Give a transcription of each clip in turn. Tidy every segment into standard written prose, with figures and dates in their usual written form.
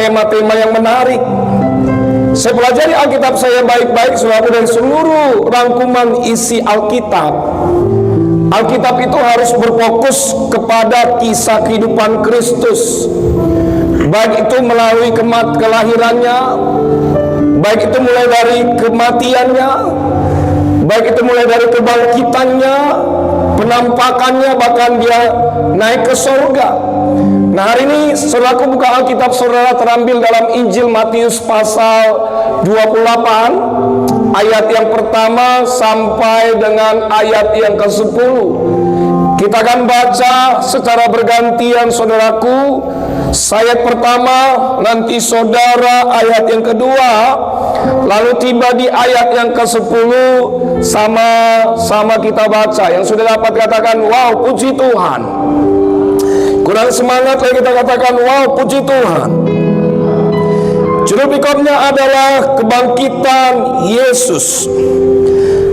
tema-tema yang menarik. Saya pelajari Alkitab saya baik-baik, saudara, dan seluruh rangkuman isi Alkitab. Alkitab itu harus berfokus kepada kisah kehidupan Kristus, baik itu melalui kelahirannya, baik itu mulai dari kematiannya, baik itu mulai dari kebangkitannya, penampakannya, bahkan dia naik ke surga. Nah, hari ini saudaraku buka Alkitab saudara, terambil dalam Injil Matius pasal 28 ayat yang pertama sampai dengan ayat yang ke-10. Kita akan baca secara bergantian, saudaraku. Ayat pertama, nanti saudara ayat yang kedua, lalu tiba di ayat yang ke-10, sama-sama kita baca. Yang sudah dapat katakan, wow, puji Tuhan. Kurang semangat lagi kita katakan, wow, puji Tuhan. Judul pikirnya adalah kebangkitan Yesus.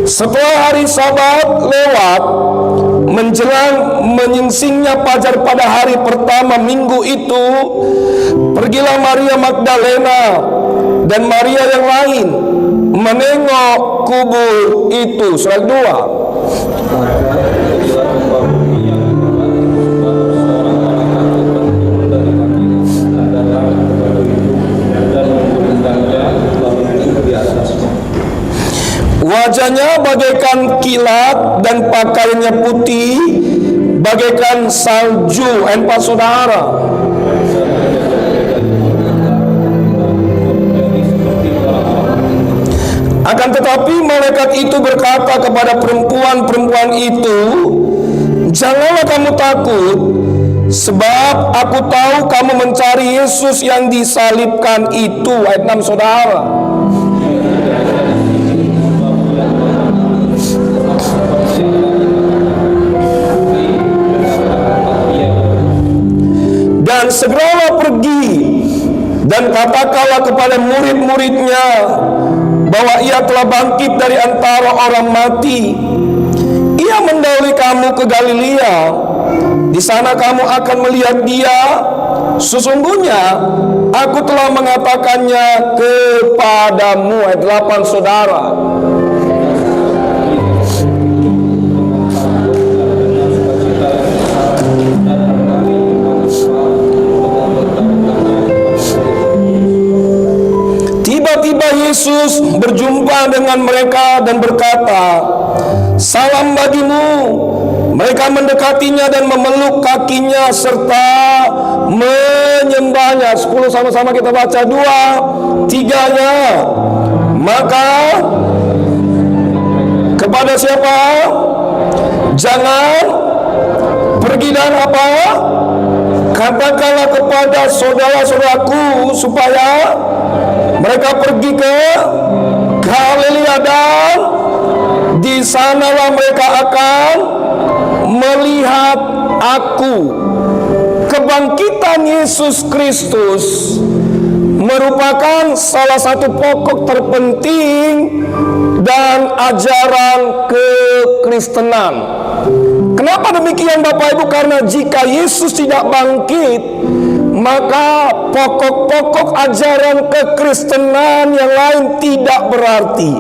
Setelah hari Sabat lewat, menjelang menyingsingnya fajar pada hari pertama minggu itu, pergilah Maria Magdalena dan Maria yang lain menengok kubur itu. Surat 2. Wajahnya bagaikan kilat dan pakaiannya putih bagaikan salju. Empat saudara. Akan tetapi malaikat itu berkata kepada perempuan-perempuan itu, janganlah kamu takut, sebab aku tahu kamu mencari Yesus yang disalibkan itu. Ayat 6 saudara. Dan segeralah pergi dan katakanlah kepada murid-muridnya bahwa ia telah bangkit dari antara orang mati. Ia mendahului kamu ke Galilea. Di sana kamu akan melihat dia. Sesungguhnya aku telah mengatakannya kepadamu. Ayat 8 saudara. Tiba-tiba Yesus berjumpa dengan mereka dan berkata, salam bagimu. Mereka mendekatinya dan memeluk kakinya serta menyembahnya. 10 sama-sama kita baca. 2, 3-nya. Maka kepada siapa? Jangan pergi dan apa? Katakanlah kepada saudara-saudaraku supaya mereka pergi ke Galilea dan di sanalah mereka akan melihat aku. Kebangkitan Yesus Kristus merupakan salah satu pokok terpenting dan ajaran kekristenan. Kenapa demikian Bapak Ibu? Karena jika Yesus tidak bangkit, maka pokok-pokok ajaran kekristenan yang lain tidak berarti.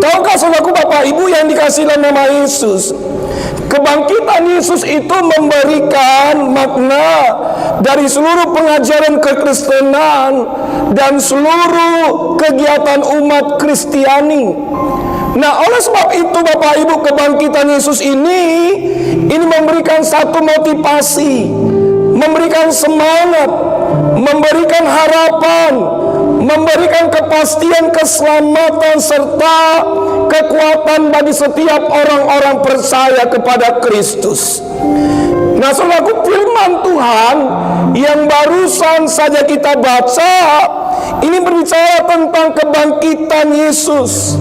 Tahukah saudaraku Bapak Ibu yang dikasih nama Yesus, kebangkitan Yesus itu memberikan makna dari seluruh pengajaran kekristenan dan seluruh kegiatan umat Kristiani. Nah, oleh sebab itu Bapak Ibu, kebangkitan Yesus ini memberikan satu motivasi, memberikan semangat, memberikan harapan, memberikan kepastian keselamatan serta kekuatan bagi setiap orang-orang percaya kepada Kristus. Nah, saudaraku, firman Tuhan yang barusan saja kita baca ini berbicara tentang kebangkitan Yesus.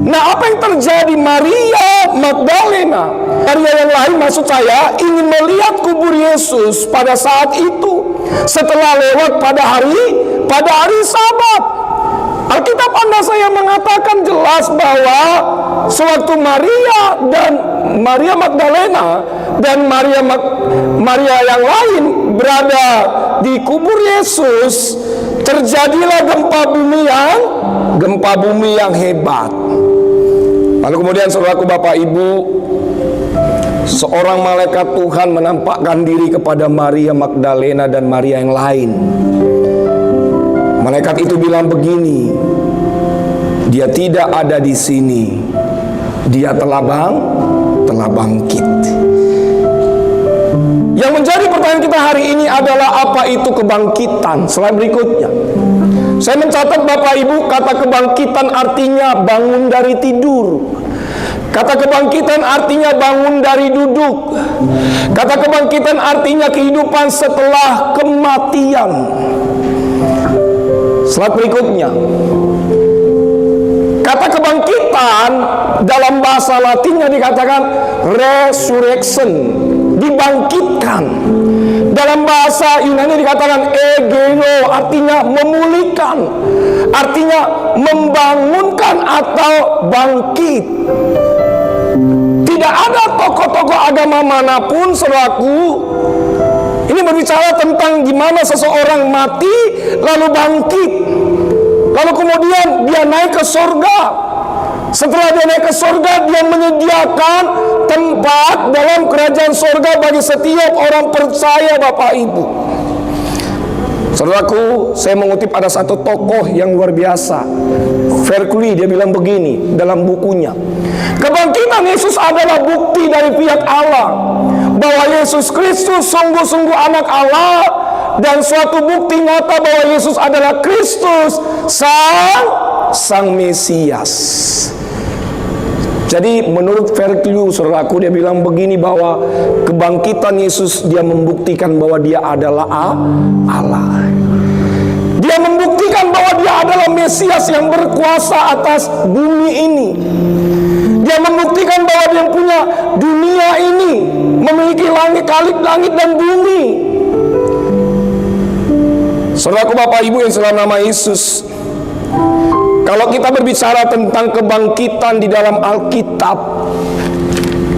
Nah, apa yang terjadi? Maria Magdalena, Maria yang lain maksud saya, ingin melihat kubur Yesus pada saat itu setelah lewat pada hari Sabat. Alkitab Anda saya mengatakan jelas bahwa sewaktu Maria Magdalena dan Maria yang lain berada di kubur Yesus terjadilah gempa bumi yang hebat. Lalu kemudian saudaraku, Bapak Ibu, seorang malaikat Tuhan menampakkan diri kepada Maria Magdalena dan Maria yang lain. Malaikat itu bilang begini, dia tidak ada di sini, dia telah bangkit. Yang menjadi pertanyaan kita hari ini adalah apa itu kebangkitan? Slide berikutnya. Saya mencatat Bapak Ibu, kata kebangkitan artinya bangun dari tidur. Kata kebangkitan artinya bangun dari duduk. Kata kebangkitan artinya kehidupan setelah kematian. Slide berikutnya. Kata kebangkitan dalam bahasa Latinnya dikatakan resurrection, dibangkitkan. Dalam bahasa Yunani dikatakan egeno, artinya memulihkan, artinya membangunkan atau bangkit. Tidak ada tokoh-tokoh agama manapun, saudaraku, ini berbicara tentang gimana seseorang mati lalu bangkit, lalu kemudian dia naik ke surga. Setelah dia naik ke surga, dia menyediakan tempat dalam kerajaan surga bagi setiap orang percaya, Bapak Ibu. Saudaraku, saya mengutip ada satu tokoh yang luar biasa, Verkuli, dia bilang begini dalam bukunya, kebangkitan Yesus adalah bukti dari pihak Allah bahwa Yesus Kristus sungguh-sungguh anak Allah, dan suatu bukti nyata bahwa Yesus adalah Kristus, Sang Mesias. Jadi menurut Verkliu, saudaraku, dia bilang begini, bahwa kebangkitan Yesus, dia membuktikan bahwa dia adalah Allah. Dia membuktikan bahwa dia adalah Mesias yang berkuasa atas bumi ini. Dia membuktikan bahwa dia punya dunia ini, memiliki langit dan bumi. Saudaraku, Bapak Ibu yang dalam nama Yesus, kalau kita berbicara tentang kebangkitan di dalam Alkitab,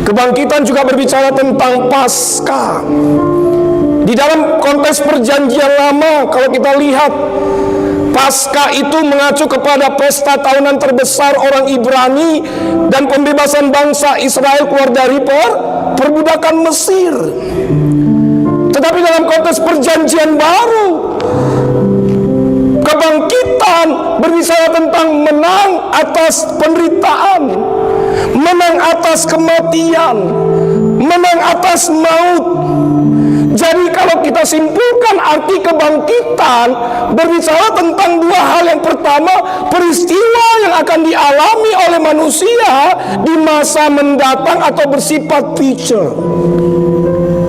kebangkitan juga berbicara tentang Paskah. Di dalam konteks perjanjian lama, kalau kita lihat, Paskah itu mengacu kepada pesta tahunan terbesar orang Ibrani dan pembebasan bangsa Israel keluar dari perbudakan Mesir. Tetapi dalam konteks perjanjian baru, kebangkitan berbicara tentang menang atas penderitaan, menang atas kematian, menang atas maut. Jadi kalau kita simpulkan arti kebangkitan berbicara tentang dua hal. Yang pertama, peristiwa yang akan dialami oleh manusia di masa mendatang atau bersifat future.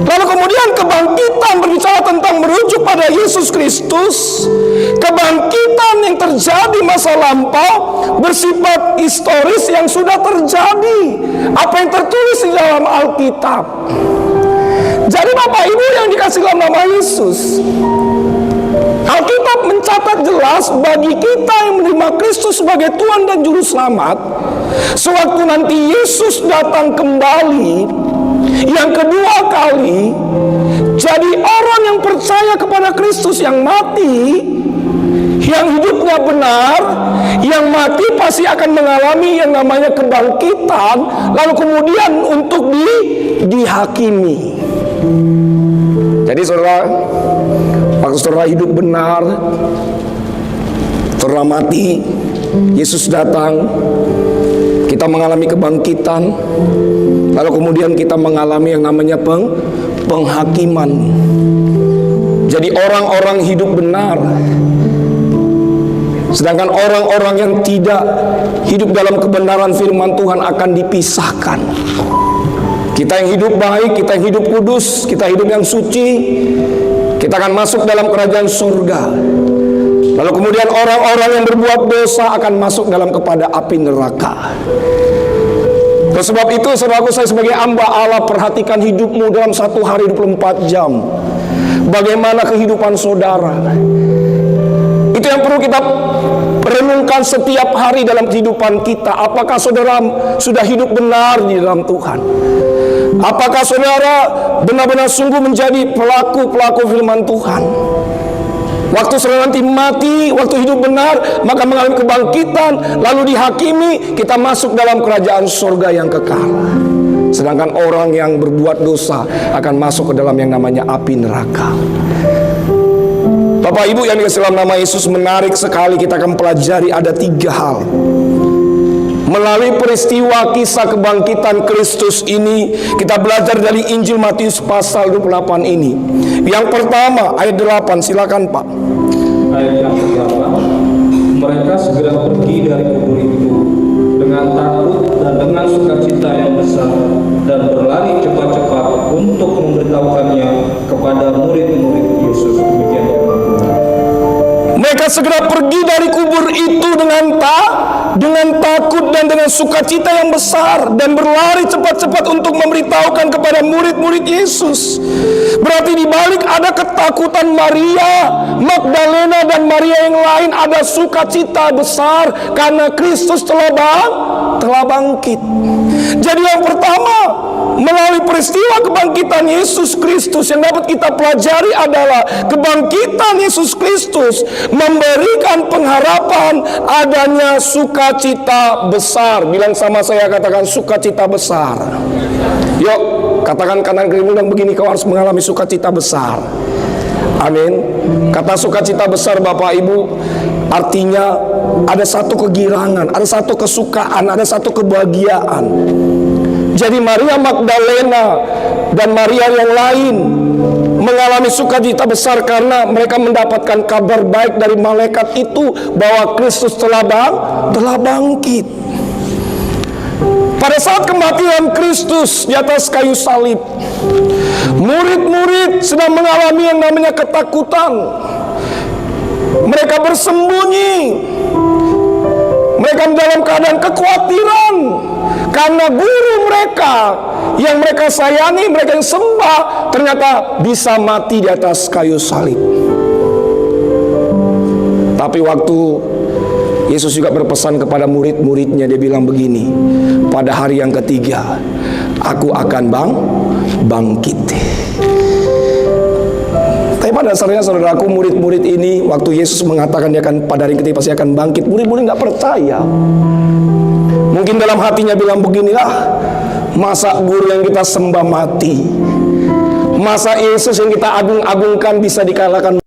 Lalu kemudian kebangkitan berbicara tentang merujuk pada Yesus Kristus. Kebangkitan yang terjadi masa lampau bersifat historis yang sudah terjadi, apa yang tertulis di dalam Alkitab. Jadi Bapak Ibu yang dikasih dalam nama Yesus, Alkitab mencatat jelas bagi kita yang menerima Kristus sebagai Tuhan dan Juru Selamat, sewaktu nanti Yesus datang kembali yang kedua kali, jadi orang yang percaya kepada Kristus, yang mati, yang hidupnya benar, yang mati pasti akan mengalami yang namanya kebangkitan, lalu kemudian untuk dihakimi. Jadi saudara, waktu saudara hidup benar, saudara mati, Yesus datang, kita mengalami kebangkitan, lalu kemudian kita mengalami yang namanya penghakiman. Jadi orang-orang hidup benar, sedangkan orang-orang yang tidak hidup dalam kebenaran firman Tuhan akan dipisahkan. Kita yang hidup baik, kita yang hidup kudus, kita hidup yang suci, kita akan masuk dalam kerajaan surga. Lalu kemudian orang-orang yang berbuat dosa akan masuk dalam kepada api neraka. Oleh sebab itu, saudaraku, saya sebagai hamba Allah, perhatikan hidupmu dalam satu hari 24 jam. Bagaimana kehidupan saudara? Itu yang perlu kita renungkan pertanyaan setiap hari dalam kehidupan kita. Apakah saudara sudah hidup benar di dalam Tuhan? Apakah saudara benar-benar sungguh menjadi pelaku firman Tuhan? Waktu saudara nanti mati, waktu hidup benar, maka mengalami kebangkitan, lalu dihakimi, kita masuk dalam kerajaan surga yang kekal. Sedangkan orang yang berbuat dosa akan masuk ke dalam yang namanya api neraka. Bapak Ibu yang dikasihi dalam nama Yesus, menarik sekali kita akan pelajari ada 3 hal melalui peristiwa kisah kebangkitan Kristus ini. Kita belajar dari Injil Matius pasal 28 ini. Yang pertama ayat 8, silakan Pak. Ayat yang ke-8, mereka segera pergi dari kubur itu dengan takut dan dengan sukacita yang besar, dan berlari cepat-cepat untuk memberitahukannya kepada murid-murid Yesus. Demikian firman Tuhan. Mereka segera pergi dari kubur itu dengan takut dan dengan sukacita yang besar, dan berlari cepat-cepat untuk memberitahukan kepada murid-murid Yesus. Berarti di balik ada ketakutan Maria Magdalena dan Maria yang lain, ada sukacita besar karena Kristus telah bangkit. Jadi yang pertama, melalui peristiwa kebangkitan Yesus Kristus yang dapat kita pelajari adalah kebangkitan Yesus Kristus memberikan pengharapan adanya sukacita besar. Bilang sama saya, katakan sukacita besar. Yuk, katakan kanan kiri bilang begini, kau harus mengalami sukacita besar. Amin. Kata sukacita besar Bapak Ibu artinya ada satu kegirangan, ada satu kesukaan, ada satu kebahagiaan. Jadi Maria Magdalena dan Maria yang lain mengalami sukacita besar karena mereka mendapatkan kabar baik dari malaikat itu bahwa Kristus telah bangkit. Pada saat kematian Kristus di atas kayu salib, murid-murid sedang mengalami yang namanya ketakutan. Mereka bersembunyi. Mereka dalam keadaan kekhawatiran karena guru mereka yang mereka sayangi, mereka yang sembah, ternyata bisa mati di atas kayu salib. Tapi waktu Yesus juga berpesan kepada murid-muridnya, dia bilang begini, pada hari yang ketiga aku akan bangkit. Tapi pada dasarnya saudaraku, murid-murid ini waktu Yesus mengatakan dia akan pada hari yang ketiga pasti akan bangkit, murid-murid nggak percaya. Mungkin dalam hatinya bilang beginilah, masa guru yang kita sembah mati, masa Yesus yang kita agung-agungkan bisa dikalahkan